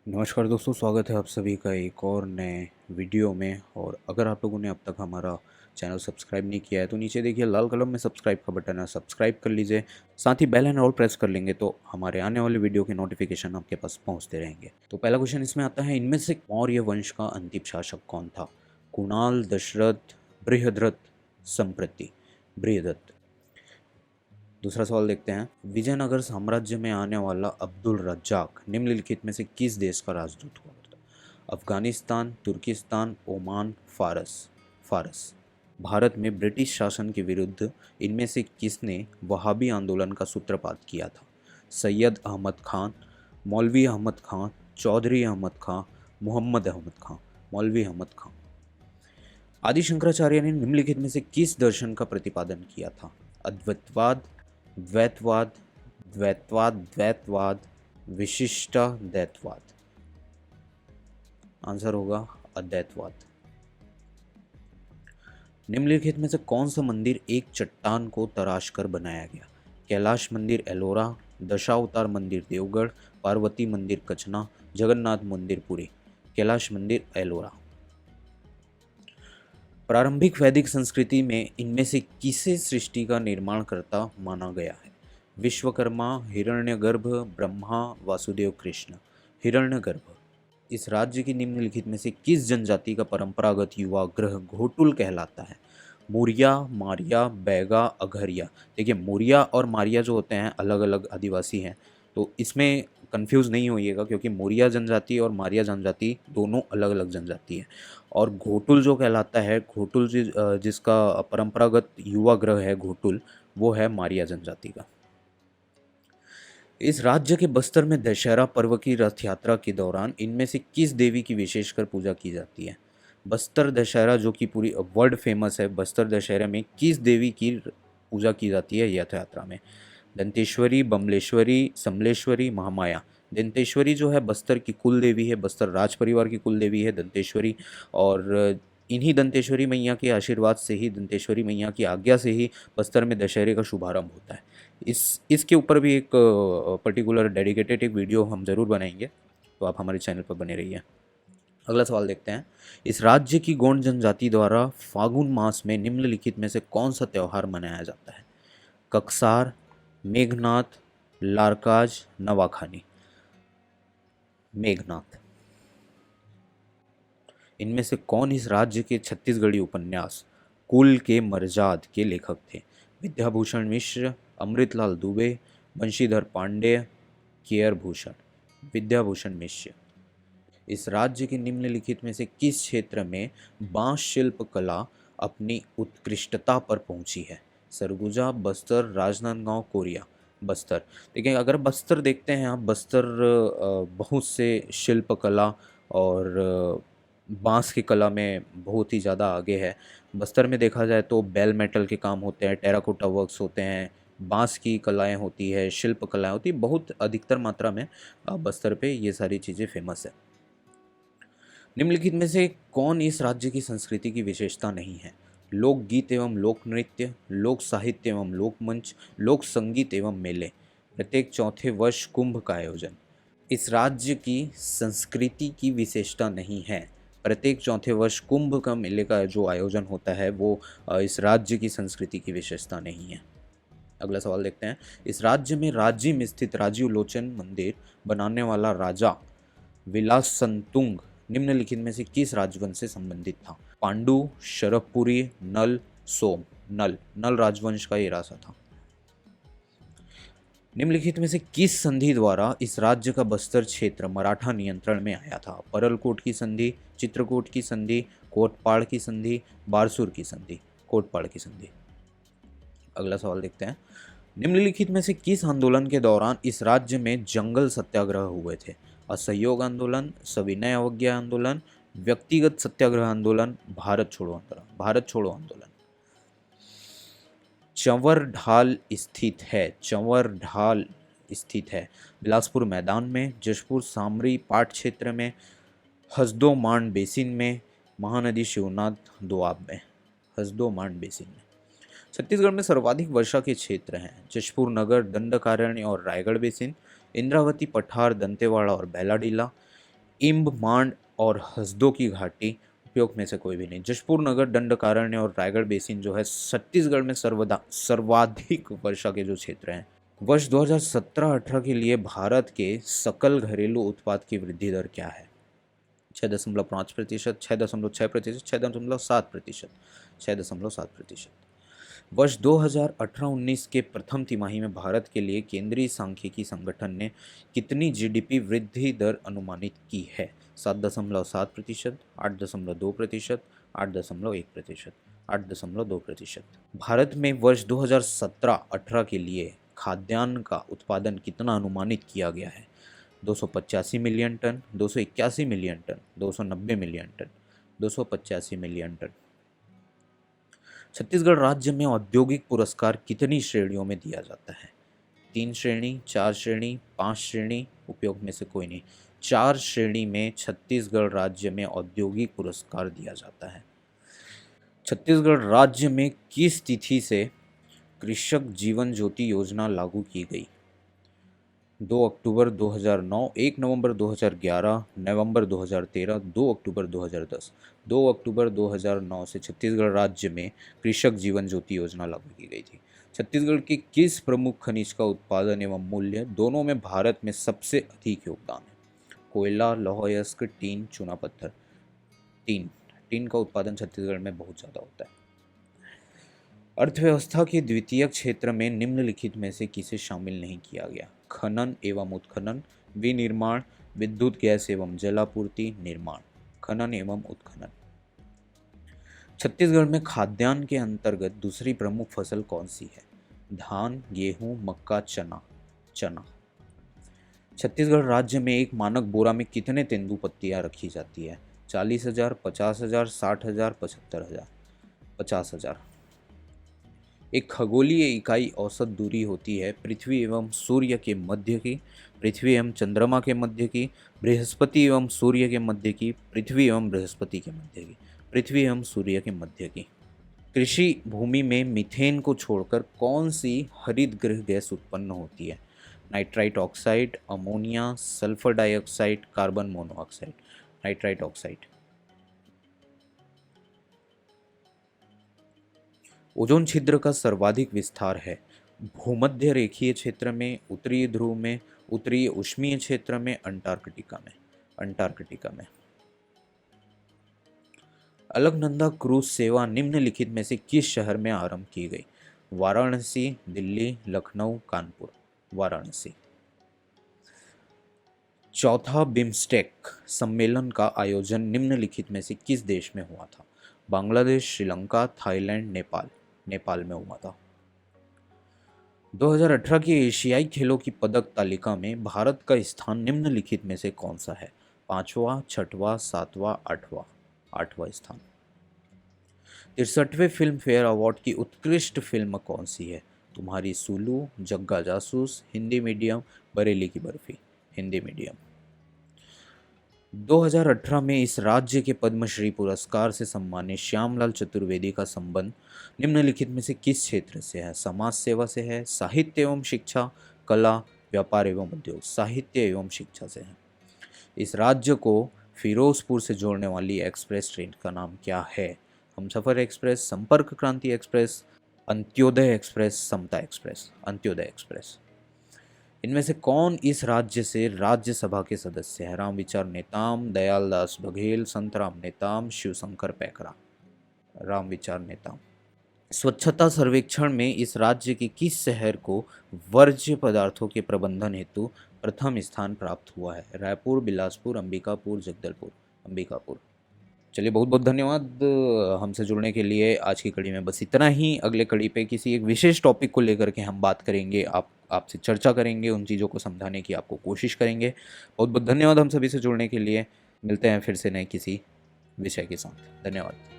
नमस्कार दोस्तों, स्वागत है आप सभी का एक और नए वीडियो में। और अगर आप लोगों ने अब तक हमारा चैनल सब्सक्राइब नहीं किया है तो नीचे देखिए लाल कलर में सब्सक्राइब का बटन है, सब्सक्राइब कर लीजिए। साथ ही बेल एंड ऑल प्रेस कर लेंगे तो हमारे आने वाले वीडियो के नोटिफिकेशन आपके पास पहुंचते रहेंगे। तो पहला क्वेश्चन इसमें आता है, इनमें से मौर्य वंश का अंतिम शासक कौन था? कुणाल, दशरथ, बृहद्रथ, संप्रति। बृहदत्त। दूसरा सवाल देखते हैं, विजयनगर साम्राज्य में आने वाला अब्दुल रज्जाक निम्नलिखित में से किस देश का राजदूत हुआ करता? अफगानिस्तान, तुर्किस्तान, ओमान, फारस। फारस। भारत में ब्रिटिश शासन के विरुद्ध इनमें से किसने वहाबी आंदोलन का सूत्रपात किया था? सैयद अहमद खान, मौलवी अहमद खान, चौधरी अहमद खान, मोहम्मद अहमद खान। मौलवी अहमद खान। आदि शंकराचार्य ने निम्नलिखित में से किस दर्शन का प्रतिपादन किया था? अद्वैतवाद, द्वैतवाद, द्वैतवाद, द्वैतवाद, विशिष्टाद्वैतवाद। आंसर होगा अद्वैतवाद। निम्नलिखित में से कौन सा मंदिर एक चट्टान को तराश कर बनाया गया? कैलाश मंदिर एलोरा, दशावतार मंदिर देवगढ़, पार्वती मंदिर कचना, जगन्नाथ मंदिर पुरी। कैलाश मंदिर एलोरा। प्रारंभिक वैदिक संस्कृति में इनमें से किसे सृष्टि का निर्माणकर्ता माना गया है? विश्वकर्मा, हिरण्यगर्भ, ब्रह्मा, वासुदेव कृष्ण। हिरण्यगर्भ। इस राज्य की निम्नलिखित में से किस जनजाति का परंपरागत युवा ग्रह घोटुल कहलाता है? मूरिया, मारिया, बैगा, अघरिया। देखिए, मूरिया और मारिया जो होते हैं अलग अलग आदिवासी हैं, तो इसमें कंफ्यूज नहीं होइएगा क्योंकि मूरिया जनजाति और मारिया जनजाति दोनों अलग अलग जनजाति है। और घोटुल जो कहलाता है, घोटुल जिसका परंपरागत युवा ग्रह है घोटुल, वो है मारिया जनजाति का। इस राज्य के बस्तर में दशहरा पर्व की रथ यात्रा के दौरान इनमें से किस देवी की विशेषकर पूजा की जाती है? बस्तर दशहरा जो कि पूरी वर्ल्ड फेमस है, बस्तर दशहरा में किस देवी की पूजा की जाती है रथ यात्रा में? दंतेश्वरी, बमलेश्वरी, समलेश्वरी, महामाया। दंतेश्वरी जो है बस्तर की कुल देवी है, बस्तर राज परिवार की कुल देवी है दंतेश्वरी। और इन्हीं दंतेश्वरी मैया के आशीर्वाद से ही, दंतेश्वरी मैया की आज्ञा से ही बस्तर में दशहरे का शुभारंभ होता है। इसके ऊपर भी एक पर्टिकुलर डेडिकेटेड एक वीडियो हम ज़रूर बनाएंगे, तो आप हमारे चैनल पर बने रहिए। अगला सवाल देखते हैं, इस राज्य की गोंड जनजाति द्वारा फागुन मास में निम्नलिखित में से कौन सा त्यौहार मनाया जाता है? ककसार, मेघनाथ, लारकाज, नवाखानी। मेघनाथ। इनमें से कौन इस राज्य के छत्तीसगढ़ी उपन्यास कुल के मर्जाद के लेखक थे? विद्याभूषण मिश्र, अमृतलाल दुबे, बंशीधर पांडे, केयर भूषण। विद्याभूषण मिश्र। इस राज्य के निम्नलिखित में से किस क्षेत्र में बांस शिल्प कला अपनी उत्कृष्टता पर पहुंची है? सरगुजा, बस्तर, राजनांदगांव, कोरिया। बस्तर। देखिए, अगर बस्तर देखते हैं आप, बस्तर बहुत से शिल्प कला और बांस की कला में बहुत ही ज़्यादा आगे है। बस्तर में देखा जाए तो बेल मेटल के काम होते हैं, टेराकोटा वर्क्स होते हैं, बांस की कलाएं होती है, शिल्प कलाएं होती है, बहुत अधिकतर मात्रा में बस्तर पे ये सारी चीज़ें फेमस है। निम्नलिखित में से कौन इस राज्य की संस्कृति की विशेषता नहीं है? लोकगीत एवं लोक नृत्य, लोक साहित्य एवं लोक मंच, लोक संगीत एवं मेले। प्रत्येक चौथे वर्ष कुंभ का आयोजन। इस राज्य की संस्कृति की विशेषता नहीं है। प्रत्येक चौथे वर्ष कुंभ का मेले का जो आयोजन होता है वो इस राज्य की संस्कृति की विशेषता नहीं है। अगला सवाल देखते हैं, इस राज्य में राज्य में स्थित राजीव लोचन मंदिर बनाने वाला राजा विलास संतुंग निम्नलिखित में से किस राजवंश से संबंधित था? पांडु, शरभपुरी, नल, सोम। नल। नल राजवंश का ये राजा था। निम्नलिखित में से किस संधि द्वारा इस राज्य का बस्तर क्षेत्र मराठा नियंत्रण में आया था? परलकोट की संधि, चित्रकूट की संधि, कोटपाड़ की संधि, बारसूर की संधि। कोटपाड़ की संधि। अगला सवाल देखते हैं, निम्नलिखित में से किस आंदोलन के दौरान इस राज्य में जंगल सत्याग्रह हुए थे? असहयोग आंदोलन, सविनय अवज्ञा आंदोलन, व्यक्तिगत सत्याग्रह आंदोलन, भारत छोड़ो आंदोलन। भारत छोड़ो आंदोलन। चंवर ढाल स्थित है। चंवर ढाल स्थित है बिलासपुर मैदान में, जशपुर सामरी पाट क्षेत्र में, हसदो मांड बेसिन में, महानदी शिवनाथ दोआब में। हसदो मांड बेसिन में। छत्तीसगढ़ में सर्वाधिक वर्षा के क्षेत्र हैं जशपुर नगर, दंडकारण्य और रायगढ़ बेसिन, इंद्रावती पठार, दंतेवाड़ा और बैलाडीला, इम्ब, मांड और हसदो की घाटी उपयोग में से कोई भी नहीं। जशपुर नगर, दंडकारण्य और रायगढ़ बेसिन जो है छत्तीसगढ़ में सर्वाधिक वर्षा के जो क्षेत्र हैं। वर्ष 2017-18 के लिए भारत के सकल घरेलू उत्पाद की वृद्धि दर क्या है? 6.5%, 6.6%, 6.7%, 6.7%। वर्ष 2018-19 के प्रथम तिमाही में भारत के लिए केंद्रीय सांख्यिकी संगठन ने कितनी जीडीपी वृद्धि दर अनुमानित की है? 7.7%, 8.2%, 8.1%, 8.2%। भारत में वर्ष 2017-18 के लिए खाद्यान्न का उत्पादन कितना अनुमानित किया गया है? 285 million ton, 281 million ton, 290 million ton, 285 million ton. Chhattisgarh राज्य में औद्योगिक पुरस्कार कितनी श्रेणियों में दिया जाता है? 3 श्रेणी, 4 श्रेणी, 5 श्रेणी, उपयोग में से कोई नहीं। 4 श्रेणी में छत्तीसगढ़ राज्य में औद्योगिक पुरस्कार दिया जाता है। छत्तीसगढ़ राज्य में किस तिथि से कृषक जीवन ज्योति योजना लागू की गई? 2 अक्टूबर 2009, 1 नवंबर 2011, नवंबर 2013, 2 अक्टूबर 2010। 2 अक्टूबर 2009 से छत्तीसगढ़ राज्य में कृषक जीवन ज्योति योजना लागू की गई थी। छत्तीसगढ़ के किस प्रमुख खनिज का उत्पादन एवं मूल्य दोनों में भारत में सबसे अधिक योगदान है? कोयला, लौह अयस्क, टीन, चूना पत्थर। टीन का उत्पादन छत्तीसगढ़ में बहुत ज़्यादा होता है। अर्थव्यवस्था के द्वितीय क्षेत्र में निम्नलिखित में से किसे शामिल नहीं किया गया? खनन एवं उत्खनन, विनिर्माण, विद्युत गैस एवं जलापूर्ति, निर्माण। खनन एवं उत्खनन। छत्तीसगढ़ में खाद्यान्न के अंतर्गत दूसरी प्रमुख फसल कौन सी है? धान, गेहूं, मक्का, चना। छत्तीसगढ़ राज्य में एक मानक बोरा में कितने तेंदूपत्तियां रखी जाती है? 40,000, 50,000, 60,000, 75,000। 50,000। एक खगोलीय इकाई औसत दूरी होती है पृथ्वी एवं सूर्य के मध्य की, पृथ्वी एवं चंद्रमा के मध्य की, बृहस्पति एवं सूर्य के मध्य की, पृथ्वी एवं बृहस्पति के मध्य की, पृथ्वी एवं सूर्य के मध्य की। कृषि भूमि में मीथेन को छोड़कर कौन सी हरित गृह गैस उत्पन्न होती है? Nitrite oxide, ammonia, sulphur dioxide, carbon monoxide. Nitrite oxide. Ozone छिद्र का सर्वाधिक विस्तार है भूमध्य रेखीय क्षेत्र में, उत्तरी ध्रुव में, उत्तरी उष्मीय क्षेत्र में, अंटार्कटिका में। अलकनंदा क्रूज सेवा निम्नलिखित में से किस शहर में आरंभ की गई? वाराणसी, दिल्ली, लखनऊ, कानपुर। वाराणसी। चौथा बिम्स्टेक सम्मेलन का आयोजन निम्नलिखित में से किस देश में हुआ था? बांग्लादेश, श्रीलंका, थाईलैंड, नेपाल में हुआ था। 2018 के एशियाई खेलों की पदक तालिका में भारत का स्थान निम्नलिखित में से कौन सा है? 5वां, 6वां, 7वां, 8वां स्थान। 63वें फिल्म फेयर अवार्ड की उत्कृष्ट फिल्म कौन सी है? तुम्हारी सुलू, जग्गा जासूस, हिंदी मीडियम, बरेली की बर्फी। हिंदी मीडियम। 2018 में इस राज्य के पद्मश्री पुरस्कार से सम्मानित श्यामलाल चतुर्वेदी का संबंध निम्नलिखित में से किस क्षेत्र से है? समाज सेवा से है, साहित्य एवं शिक्षा, कला, व्यापार एवं उद्योग। साहित्य एवं शिक्षा से है। इस राज्य को फिरोजपुर से जोड़ने वाली एक्सप्रेस ट्रेन का नाम क्या है? हमसफर एक्सप्रेस, संपर्क क्रांति एक्सप्रेस, अंत्योदय एक्सप्रेस, समता एक्सप्रेस। अंत्योदय एक्सप्रेस। इनमें से कौन इस राज्य से राज्यसभा के सदस्य हैं? रामविचार नेताम, दयालदास बघेल, संतराम नेताम, शिवशंकर पैकरा। रामविचार नेताम। स्वच्छता सर्वेक्षण में इस राज्य के किस शहर को वर्ज्य पदार्थों के प्रबंधन हेतु प्रथम स्थान प्राप्त हुआ है? रायपुर, बिलासपुर, अंबिकापुर, जगदलपुर। अंबिकापुर। चलिए, बहुत बहुत धन्यवाद हमसे जुड़ने के लिए। आज की कड़ी में बस इतना ही। अगले कड़ी पे किसी एक विशेष टॉपिक को लेकर के हम बात करेंगे, आपसे चर्चा करेंगे, उन चीज़ों को समझाने की आपको कोशिश करेंगे। बहुत बहुत धन्यवाद हम सभी से जुड़ने के लिए। मिलते हैं फिर से नए किसी विषय के साथ। धन्यवाद।